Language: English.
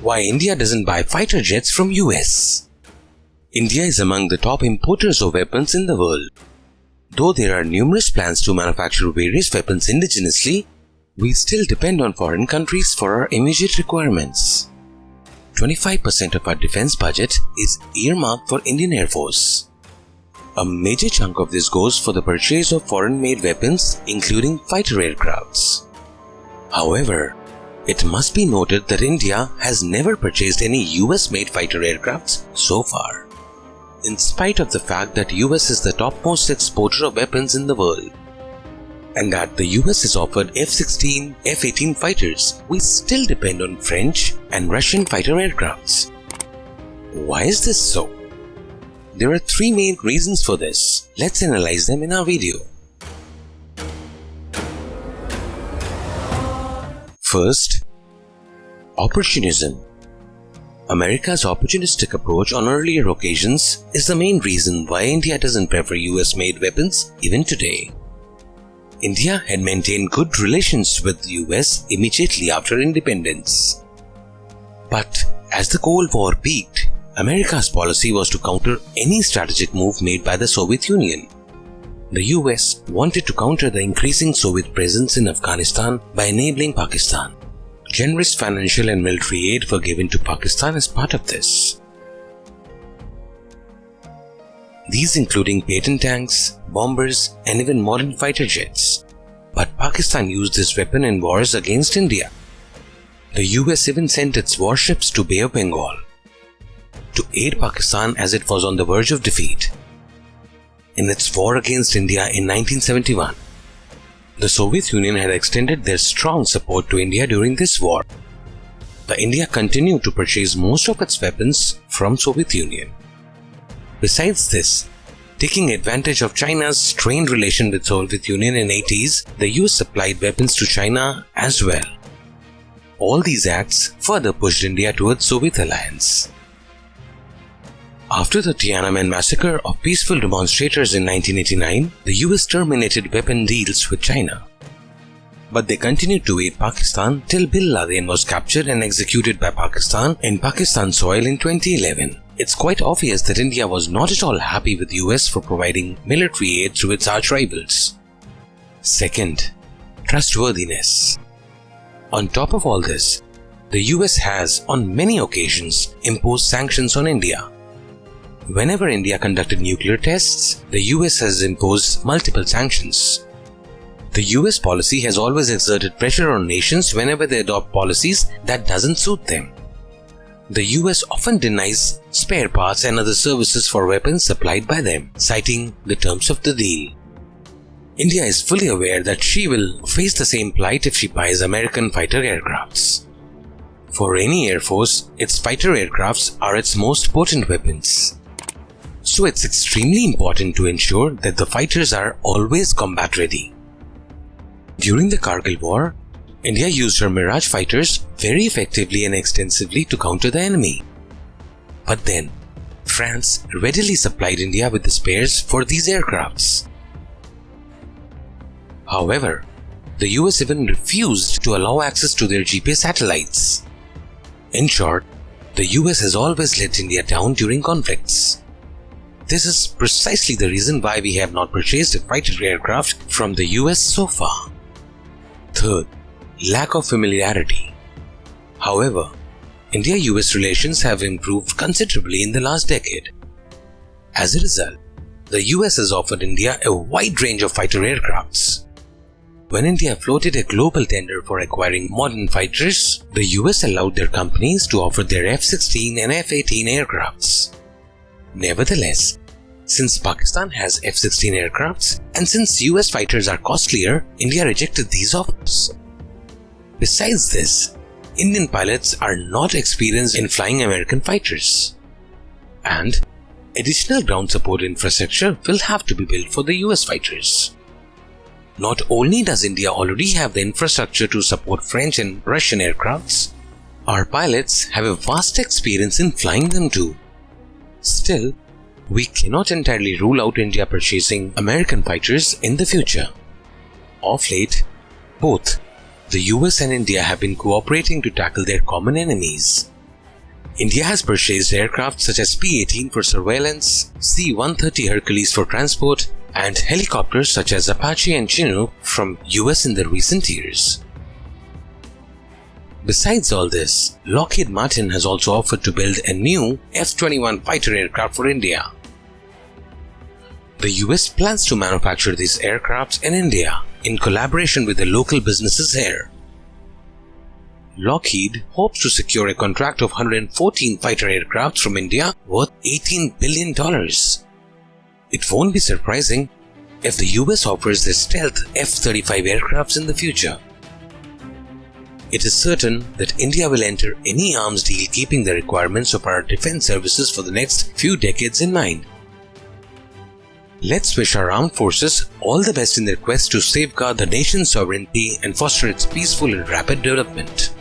Why India doesn't buy fighter jets from US. India is among the top importers of weapons in the world. Though there are numerous plans to manufacture various weapons indigenously, we still depend on foreign countries for our immediate requirements. 25% of our defense budget is earmarked for Indian Air Force. A major chunk of this goes for the purchase of foreign-made weapons, including fighter aircrafts. However, it must be noted that India has never purchased any US-made fighter aircrafts so far, in spite of the fact that US is the topmost exporter of weapons in the world, and that the US is offered F-16, F-18 fighters. We still depend on French and Russian fighter aircrafts. Why is this so? There are three main reasons for this. Let's analyze them in our video. First, opportunism. America's opportunistic approach on earlier occasions is the main reason why India doesn't prefer US-made weapons even today. India had maintained good relations with the US immediately after independence. But as the Cold War peaked, America's policy was to counter any strategic move made by the Soviet Union. The US wanted to counter the increasing Soviet presence in Afghanistan by enabling Pakistan. Generous financial and military aid were given to Pakistan as part of this. These including patent tanks, bombers, and even modern fighter jets. But Pakistan used this weapon in wars against India. The US even sent its warships to Bay of Bengal to aid Pakistan as it was on the verge of defeat. In its war against India in 1971, the Soviet Union had extended their strong support to India during this war. India continued to purchase most of its weapons from Soviet Union. Besides this, taking advantage of China's strained relation with Soviet Union in the 80s, the US supplied weapons to China as well. All these acts further pushed India towards Soviet alliance. After the Tiananmen massacre of peaceful demonstrators in 1989, the US terminated weapon deals with China. But they continued to aid Pakistan till Bin Laden was captured and executed by Pakistan in Pakistan soil in 2011. It's quite obvious that India was not at all happy with the US for providing military aid to its arch rivals. Second, trustworthiness. On top of all this, the US has on many occasions imposed sanctions on India. Whenever India conducted nuclear tests, the US has imposed multiple sanctions. The US policy has always exerted pressure on nations whenever they adopt policies that doesn't suit them. The US often denies spare parts and other services for weapons supplied by them, citing the terms of the deal. India is fully aware that she will face the same plight if she buys American fighter aircrafts. For any air force, its fighter aircrafts are its most potent weapons. So it's extremely important to ensure that the fighters are always combat ready. During the Kargil War, India used her Mirage fighters very effectively and extensively to counter the enemy. But then, France readily supplied India with the spares for these aircrafts. However, the US even refused to allow access to their GPS satellites. In short, the US has always let India down during conflicts. This is precisely the reason why we have not purchased a fighter aircraft from the US so far. Third, lack of familiarity. However, India-US relations have improved considerably in the last decade. As a result, the US has offered India a wide range of fighter aircrafts. When India floated a global tender for acquiring modern fighters, the US allowed their companies to offer their F-16 and F-18 aircrafts. Nevertheless, since Pakistan has F-16 aircrafts and since US fighters are costlier, India rejected these offers. Besides this, Indian pilots are not experienced in flying American fighters. And additional ground support infrastructure will have to be built for the US fighters. Not only does India already have the infrastructure to support French and Russian aircrafts, our pilots have a vast experience in flying them too. Still, we cannot entirely rule out India purchasing American fighters in the future. Of late, both the US and India have been cooperating to tackle their common enemies. India has purchased aircraft such as P-18 for surveillance, C-130 Hercules for transport, and helicopters such as Apache and Chinook from US in the recent years. Besides all this, Lockheed Martin has also offered to build a new F-21 fighter aircraft for India. The US plans to manufacture these aircrafts in India in collaboration with the local businesses here. Lockheed hopes to secure a contract of 114 fighter aircraft from India worth $18 billion. It won't be surprising if the US offers their stealth F-35 aircrafts in the future. It is certain that India will enter any arms deal keeping the requirements of our defense services for the next few decades in mind. Let's wish our armed forces all the best in their quest to safeguard the nation's sovereignty and foster its peaceful and rapid development.